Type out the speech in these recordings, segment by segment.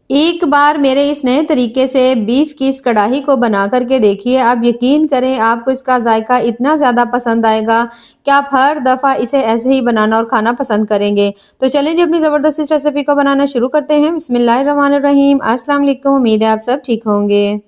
एक बार मेरे इस नए तरीके से बीफ की इस कढ़ाई को बना करके देखिए, आप यकीन करें आपको इसका जायका इतना ज़्यादा पसंद आएगा कि आप हर दफ़ा इसे ऐसे ही बनाना और खाना पसंद करेंगे। तो चलें जी अपनी ज़बरदस्त इस रेसिपी को बनाना शुरू करते हैं। बिस्मिल्लाहिर्रहमानिर्रहीम। अस्सलाम वालेकुम, उम्मीद है आप सब ठीक होंगे।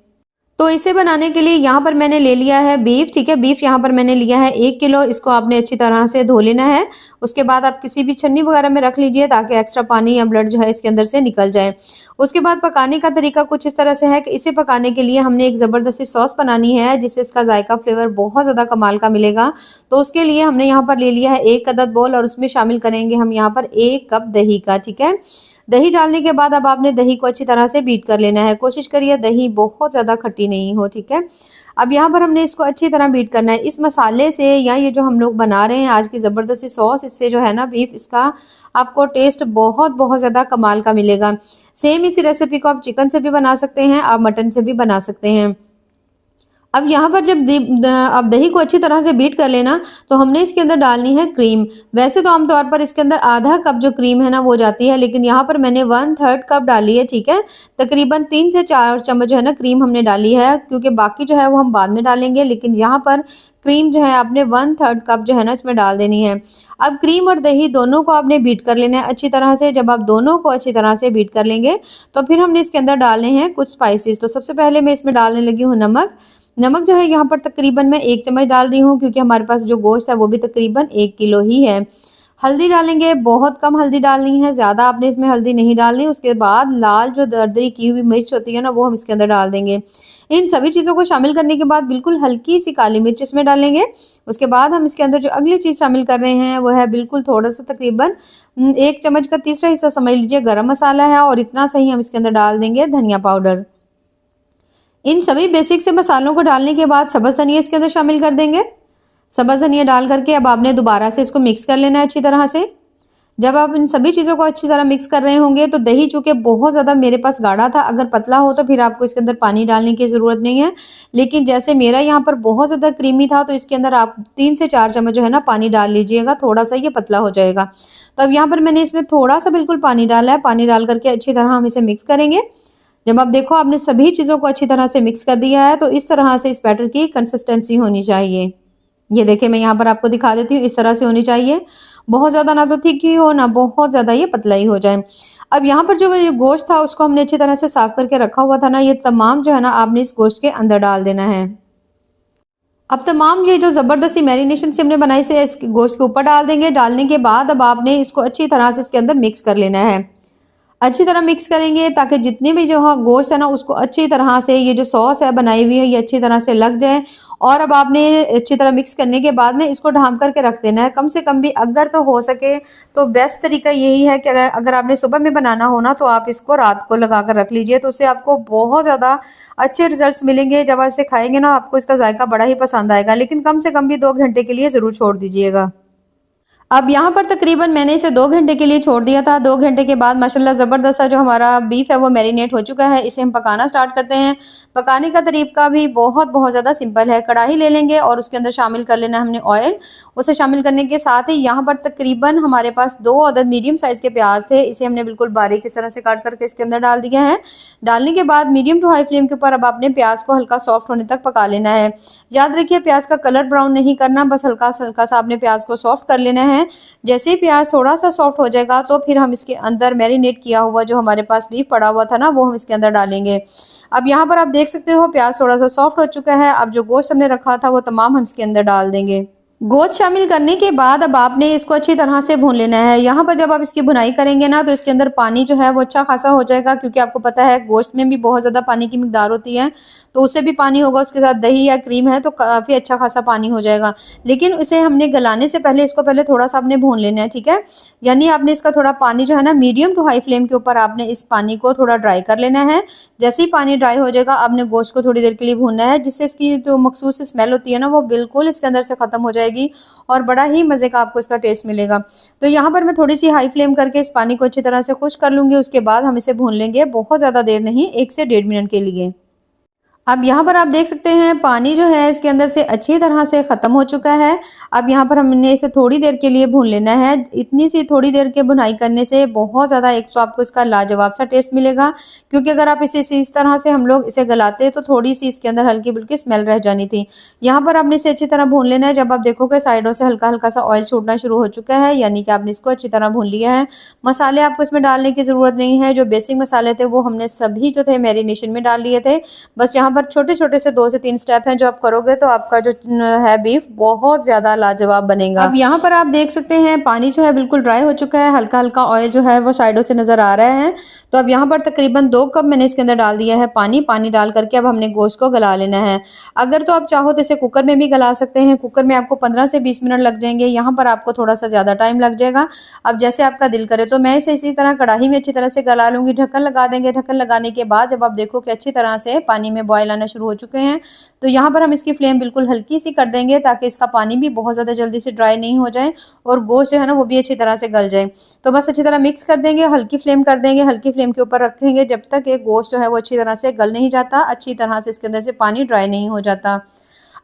तो इसे बनाने के लिए यहाँ पर मैंने ले लिया है बीफ, ठीक है। बीफ यहाँ पर मैंने लिया है 1 किलो। इसको आपने अच्छी तरह से धो लेना है। उसके बाद आप किसी भी छन्नी वगैरह में रख लीजिए ताकि एक्स्ट्रा पानी या ब्लड जो है इसके अंदर से निकल जाए। उसके बाद पकाने का तरीका कुछ इस तरह से है कि इसे पकाने के लिए हमने एक ज़बरदस्त सी सॉस बनानी है जिससे इसका जायका फ्लेवर बहुत ज़्यादा कमाल का मिलेगा। तो उसके लिए हमने यहाँ पर ले लिया है 1 अदद बोल और उसमें शामिल करेंगे हम यहाँ पर 1 कप दही का, ठीक है। दही डालने के बाद अब आपने दही को अच्छी तरह से बीट कर लेना है। कोशिश करिए दही बहुत ज़्यादा खट्टी नहीं हो, ठीक है। अब यहाँ पर हमने इसको अच्छी तरह बीट करना है। इस मसाले से या ये जो हम लोग बना रहे हैं आज की ज़बरदस्ती सॉस, इससे जो है ना बीफ, इसका आपको टेस्ट बहुत बहुत ज़्यादा कमाल का मिलेगा। सेम इसी रेसिपी को आप चिकन से भी बना सकते हैं, आप मटन से भी बना सकते हैं। अब यहाँ पर जब आप दही को अच्छी तरह से बीट कर लेना तो हमने इसके अंदर डालनी है क्रीम। वैसे तो आमतौर पर इसके अंदर आधा कप जो क्रीम है ना वो जाती है, लेकिन यहाँ पर मैंने 1/3 कप डाली है, ठीक है। तकरीबन 3 से 4 चम्मच जो है ना क्रीम हमने डाली है, क्योंकि बाकी जो है वो हम बाद में डालेंगे, लेकिन यहाँ पर क्रीम जो है आपने 1/3 कप जो है ना इसमें डाल देनी है। अब क्रीम और दही दोनों को आपने बीट कर लेना है अच्छी तरह से। जब आप दोनों को अच्छी तरह से बीट कर लेंगे तो फिर हमने इसके अंदर डालने हैं कुछ स्पाइसेस। तो सबसे पहले मैं इसमें डालने लगी हूँ नमक। नमक जो है यहाँ पर तकरीबन मैं 1 चम्मच डाल रही हूँ, क्योंकि हमारे पास जो गोश्त है वो भी तकरीबन 1 किलो ही है। हल्दी डालेंगे, बहुत कम हल्दी डालनी है, ज़्यादा आपने इसमें हल्दी नहीं डालनी। उसके बाद लाल जो दरदरी की हुई मिर्च होती है ना वो हम इसके अंदर डाल देंगे। इन सभी चीज़ों को शामिल करने के बाद बिल्कुल हल्की सी काली मिर्च इसमें डालेंगे। उसके बाद हम इसके अंदर जो अगली चीज़ शामिल कर रहे हैं वो है बिल्कुल थोड़ा सा, तकरीबन 1 चम्मच का तीसरा हिस्सा समझ लीजिए गरम मसाला है, और इतना सही हम इसके अंदर डाल देंगे धनिया पाउडर। इन सभी बेसिक से मसालों को डालने के बाद सब्ज़ धनिया इसके अंदर शामिल कर देंगे। सब्ज़ धनिया डाल करके अब आपने दोबारा से इसको मिक्स कर लेना है अच्छी तरह से। जब आप इन सभी चीज़ों को अच्छी तरह मिक्स कर रहे होंगे तो दही चूँकि बहुत ज़्यादा मेरे पास गाढ़ा था, अगर पतला हो तो फिर आपको इसके अंदर पानी डालने की ज़रूरत नहीं है। लेकिन जैसे मेरा यहाँ पर बहुत ज़्यादा क्रीमी था तो इसके अंदर आप 3 से 4 चम्मच जो है ना पानी डाल लीजिएगा, थोड़ा-सा ये पतला हो जाएगा। तो अब यहाँ पर मैंने इसमें थोड़ा-सा बिल्कुल पानी डाला है। पानी डाल करके अच्छी तरह हम इसे मिक्स करेंगे। जब आप देखो आपने सभी चीज़ों को अच्छी तरह से मिक्स कर दिया है तो इस तरह से इस बैटर की कंसिस्टेंसी होनी चाहिए। ये देखिए मैं यहाँ पर आपको दिखा देती हूँ, इस तरह से होनी चाहिए। बहुत ज़्यादा ना तो थिक ही हो ना बहुत ज़्यादा ये पतला ही हो जाए। अब यहाँ पर जो ये गोश्त था उसको हमने अच्छी तरह से साफ करके रखा हुआ था ना, ये तमाम जो है ना आपने इस गोश्त के अंदर डाल देना है। अब तमाम ये जो ज़बरदस्ती मैरिनेशन से हमने बनाई से इस गोश्त के ऊपर डाल देंगे। डालने के बाद अब आपने इसको अच्छी तरह से इसके अंदर मिक्स कर लेना है। अच्छी तरह मिक्स करेंगे ताकि जितने भी जो गोश्त है ना उसको अच्छी तरह से ये जो सॉस है बनाई हुई है ये अच्छी तरह से लग जाए। और अब आपने अच्छी तरह मिक्स करने के बाद में इसको ढाँप करके रख देना है। कम से कम भी अगर तो हो सके तो बेस्ट तरीका यही है कि अगर आपने सुबह में बनाना हो ना तो आप इसको रात को लगा कर रख लीजिए, तो उससे आपको बहुत ज़्यादा अच्छे रिजल्ट्स मिलेंगे। जब आप इसे खाएंगे ना आपको इसका जायका बड़ा ही पसंद आएगा, लेकिन कम से कम भी 2 घंटे के लिए ज़रूर छोड़ दीजिएगा। अब यहाँ पर तकरीबन मैंने इसे 2 घंटे के लिए छोड़ दिया था। 2 घंटे के बाद माशाल्लाह ज़बरदस्त सा जो हमारा बीफ है वो मैरिनेट हो चुका है। इसे हम पकाना स्टार्ट करते हैं। पकाने का तरीका भी बहुत बहुत ज़्यादा सिंपल है। कढ़ाई ले लेंगे और उसके अंदर शामिल कर लेना हमने ऑयल। उसे शामिल करने के साथ ही यहाँ पर तकरीबन हमारे पास 2 अदद मीडियम साइज़ के प्याज थे। इसे हमने बिल्कुल बारीक इस तरह से काट करके इसके अंदर डाल दिया है। डालने के बाद मीडियम टू हाई फ्लेम के ऊपर अब आपने प्याज को हल्का सॉफ्ट होने तक पका लेना है। याद रखिए प्याज का कलर ब्राउन नहीं करना, बस हल्का सा आपने प्याज को सॉफ्ट कर लेना है। जैसे ही प्याज थोड़ा सा सॉफ्ट हो जाएगा तो फिर हम इसके अंदर मैरिनेट किया हुआ जो हमारे पास बीफ पड़ा हुआ था ना वो हम इसके अंदर डालेंगे। अब यहाँ पर आप देख सकते हो प्याज थोड़ा सा सॉफ्ट हो चुका है। अब जो गोश्त हमने रखा था वो तमाम हम इसके अंदर डाल देंगे। गोश्त शामिल करने के बाद अब आपने इसको अच्छी तरह से भून लेना है। यहाँ पर जब आप इसकी भुनाई करेंगे ना तो इसके अंदर पानी जो है वो अच्छा खासा हो जाएगा, क्योंकि आपको पता है गोश्त में भी बहुत ज़्यादा पानी की मिकदार होती है, तो उससे भी पानी होगा। उसके साथ दही या क्रीम है तो काफ़ी अच्छा खासा पानी हो जाएगा। लेकिन इसे हमने गलाने से पहले इसको पहले थोड़ा सा आपने भून लेना है, ठीक है। यानी आपने इसका थोड़ा पानी जो है ना मीडियम टू हाई फ्लेम के ऊपर आपने इस पानी को थोड़ा ड्राई कर लेना है। जैसे ही पानी ड्राई हो जाएगा आपने गोश्त को थोड़ी देर के लिए भूनना है, जिससे इसकी जो मखसूस स्मेल होती है ना वो बिल्कुल इसके अंदर से ख़त्म हो जाएगी और बड़ा ही मज़े का आपको इसका टेस्ट मिलेगा। तो यहाँ पर मैं थोड़ी सी हाई फ्लेम करके इस पानी को अच्छी तरह से खुश्क कर लूँगी। उसके बाद हम इसे भून लेंगे, बहुत ज़्यादा देर नहीं, 1 से 1.5 मिनट के लिए। अब यहाँ पर आप देख सकते हैं पानी जो है इसके अंदर से अच्छी तरह से ख़त्म हो चुका है। अब यहाँ पर हमने इसे थोड़ी देर के लिए भून लेना है। इतनी सी थोड़ी देर के भुनाई करने से बहुत ज़्यादा एक तो आपको इसका लाजवाब सा टेस्ट मिलेगा, क्योंकि अगर आप इसे इस तरह से हम लोग इसे गलाते तो थोड़ी-सी इसके अंदर हल्की-फुल्की स्मेल रह जानी थी। यहाँ पर आपने इसे अच्छी तरह भून लेना है। जब आप देखोगे साइडों से हल्का-हल्का सा ऑयल छूटना शुरू हो चुका है, यानी कि आपने इसको अच्छी तरह भून लिया है। मसाले आपको इसमें डालने की ज़रूरत नहीं है। जो बेसिक मसाले थे वो हमने सभी जो थे मैरिनेशन में डाल लिए थे। बस यहाँ पर छोटे-छोटे से 2 से 3 स्टेप हैं जो आप करोगे तो आपका जो है बीफ बहुत ज़्यादा लाजवाब बनेगा। अब यहाँ पर आप देख सकते हैं पानी जो है बिल्कुल ड्राई हो चुका है, हल्का-हल्का ऑयल जो है वो साइडों से नज़र आ रहा है। तो अब यहाँ पर तकरीबन 2 कप मैंने इसके अंदर डाल दिया है पानी। पानी डाल करके अब हमने गोश्त को गला लेना है। अगर तो आप चाहो तो इसे कुकर में भी गला सकते हैं। कुकर में आपको 15 से 20 मिनट लग जाएँगे, यहाँ पर आपको थोड़ा-सा ज़्यादा टाइम लग जाएगा। अब जैसे आपका दिल करे तो मैं इसे इसी तरह कढ़ाई में अच्छी तरह से गला लूँगी। ढक्कन लगा देंगे। ढक्कन लगाने के बाद जब आप देखो कि अच्छी तरह से पानी में बॉयल आना शुरू हो चुके हैं, तो यहाँ पर हम इसकी फ्लेम बिल्कुल हल्की सी कर देंगे ताकि इसका पानी भी बहुत ज़्यादा जल्दी से ड्राई नहीं हो जाए और गोश्त जो है ना वो भी अच्छी तरह से गल जाए। तो बस अच्छी तरह मिक्स कर देंगे, हल्की फ्लेम कर देंगे, हल्की फ्लेम के ऊपर रखेंगे जब तक ये गोश्त जो है वो अच्छी तरह से गल नहीं जाता, अच्छी तरह से इसके अंदर से पानी ड्राई नहीं हो जाता।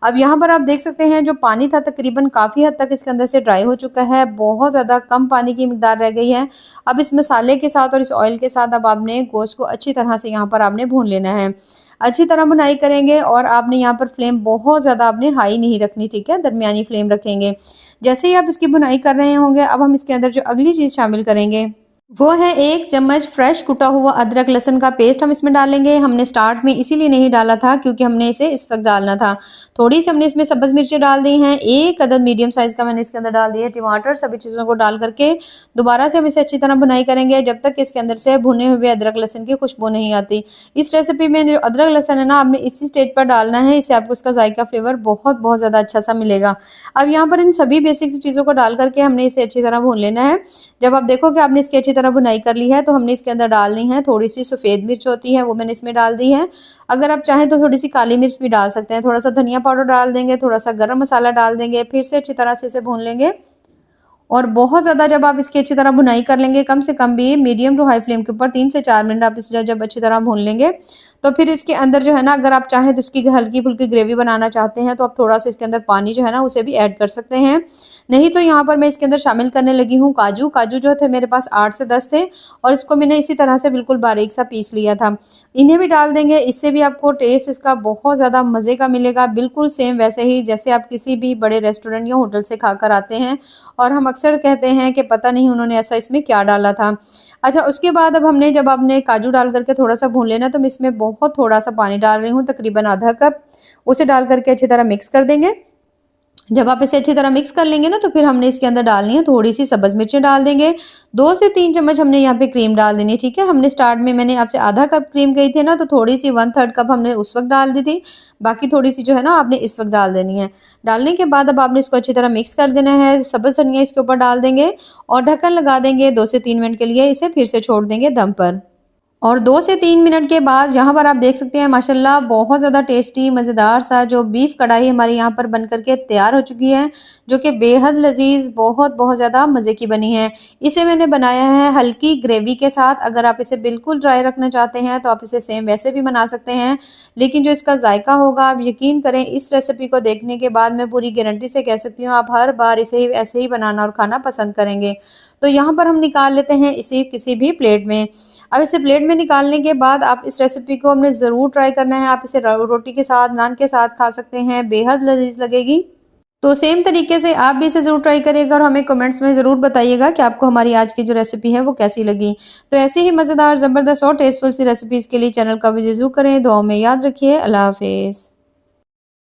अब यहाँ पर आप देख सकते हैं जो पानी था तकरीबन काफ़ी हद तक इसके अंदर से ड्राई हो चुका है, बहुत ज़्यादा कम पानी की मिकदार रह गई है। अब इस मसाले के साथ और इस ऑयल के साथ अब आपने गोश्त को अच्छी तरह से यहाँ पर आपने भून लेना है। अच्छी तरह भुनाई करेंगे और आपने यहाँ पर फ्लेम बहुत ज़्यादा आपने हाई नहीं रखनी, ठीक है, दरमियानी फ्लेम रखेंगे। जैसे ही आप इसकी भुनाई कर रहे होंगे, अब हम इसके अंदर जो अगली चीज़ शामिल करेंगे वो है 1 चम्मच फ्रेश कुटा हुआ अदरक लहसुन का पेस्ट हम इसमें डालेंगे। हमने स्टार्ट में इसीलिए नहीं डाला था क्योंकि हमने इसे इस वक्त डालना था। थोड़ी सी हमने इसमें सब्ज़ मिर्चें डाल दी हैं, 1 अदद मीडियम साइज़ का मैंने इसके अंदर डाल दिया है टमाटर। सभी चीज़ों को डाल करके दोबारा से हम इसे अच्छी तरह भुनाई करेंगे जब तक इसके अंदर से भुने हुए अदरक लहसुन की खुशबू नहीं आती। इस रेसिपी में जो अदरक लहसुन है ना आपने इसी स्टेज पर डालना है, इससे आपको उसका जायका फ्लेवर बहुत बहुत ज़्यादा अच्छा सा मिलेगा। अब यहाँ पर इन सभी बेसिक सी चीज़ों को डाल करके हमने इसे अच्छी तरह भून लेना है। जब आप देखो कि आपने इसकी अच्छी तरह भुनाई कर ली है तो हमने इसके अंदर डालनी है थोड़ी सी सफ़ेद मिर्च होती है, वो मैंने इसमें डाल दी है। अगर आप चाहें तो थोड़ी सी काली मिर्च भी डाल सकते हैं, थोड़ा सा धनिया पाउडर डाल देंगे, थोड़ा सा गरम मसाला डाल देंगे, फिर से अच्छी तरह से इसे भून लेंगे। और बहुत ज़्यादा जब आप इसकी अच्छी तरह भुनाई कर लेंगे, कम से कम भी मीडियम टू हाई फ्लेम के ऊपर 3 से 4 मिनट आप इसे जब अच्छी तरह भून लेंगे, तो फिर इसके अंदर जो है ना अगर आप चाहें तो इसकी हल्की-फुल्की ग्रेवी बनाना चाहते हैं तो आप थोड़ा-सा इसके अंदर पानी जो है ना उसे भी ऐड कर सकते हैं। नहीं तो यहाँ पर मैं इसके अंदर शामिल करने लगी हूँ काजू। काजू जो थे मेरे पास 8 से 10 थे और इसको मैंने इसी तरह से बिल्कुल बारीक सा पीस लिया था। इन्हें भी डाल देंगे, इससे भी आपको टेस्ट इसका बहुत ज़्यादा मज़े का मिलेगा, बिल्कुल सेम वैसे ही जैसे आप किसी भी बड़े रेस्टोरेंट या होटल से खाकर आते हैं और हम अक्सर कहते हैं कि पता नहीं उन्होंने ऐसा इसमें क्या डाला था। अच्छा, उसके बाद अब हमने जब आपने काजू डाल करके थोड़ा-सा भून लेना, तो मैं इसमें बहुत थोड़ा-सा पानी डाल रही हूँ, तकरीबन आधा कप। उसे डाल करके अच्छी तरह मिक्स कर देंगे। जब आप इसे अच्छी तरह मिक्स कर लेंगे ना, तो फिर हमने इसके अंदर डालनी है थोड़ी-सी सब्ज़ मिर्चें डाल देंगे। 2 से 3 चम्मच हमने यहाँ पे क्रीम डाल देनी है, ठीक है? हमने स्टार्ट में मैंने आपसे आधा कप क्रीम कही थी ना, तो थोड़ी-सी 1/3 कप हमने उस वक़्त डाल दी थी। बाकी थोड़ी-सी जो है ना आपने इस वक़्त डाल देनी है। डालने के बाद अब आपने इसको अच्छी तरह मिक्स कर देना है। सब्ज़ धनिया इसके ऊपर डाल देंगे और ढक्कन लगा देंगे 2 से 3 मिनट के लिए, इसे फिर से छोड़ देंगे दम पर। और 2 से 3 मिनट के बाद यहाँ पर आप देख सकते हैं माशाल्लाह बहुत ज़्यादा टेस्टी मज़ेदार सा जो बीफ कढ़ाई हमारी यहाँ पर बन कर के तैयार हो चुकी है, जो कि बेहद लज़ीज़ बहुत ज़्यादा मज़े की बनी है। इसे मैंने बनाया है हल्की ग्रेवी के साथ। अगर आप इसे बिल्कुल ड्राई रखना चाहते हैं तो आप इसे सेम वैसे भी बना सकते हैं, लेकिन जो इसका जायका होगा आप यकीन करें इस रेसिपी को देखने के बाद मैं पूरी गारंटी से कह सकती हूँ आप हर बार इसे ही ऐसे ही बनाना और खाना पसंद करेंगे। तो यहाँ पर हम निकाल लेते हैं इसे किसी भी प्लेट में। अब इसे प्लेट में निकालने के बाद आप इस रेसिपी को हमने ज़रूर ट्राई करना है। आप इसे रोटी के साथ, नान के साथ खा सकते हैं, बेहद लज़ीज़ लगेगी। तो सेम तरीके से आप भी इसे ज़रूर ट्राई करिएगा और हमें कमेंट्स में ज़रूर बताइएगा कि आपको हमारी आज की जो रेसिपी है वो कैसी लगी। तो ऐसे ही मज़ेदार, ज़बरदस्त और टेस्टफुल सी रेसिपीज़ के लिए चैनल का विज़िट ज़रूर करें। दुआओं में याद रखिए। अल्लाह हाफ़िज़।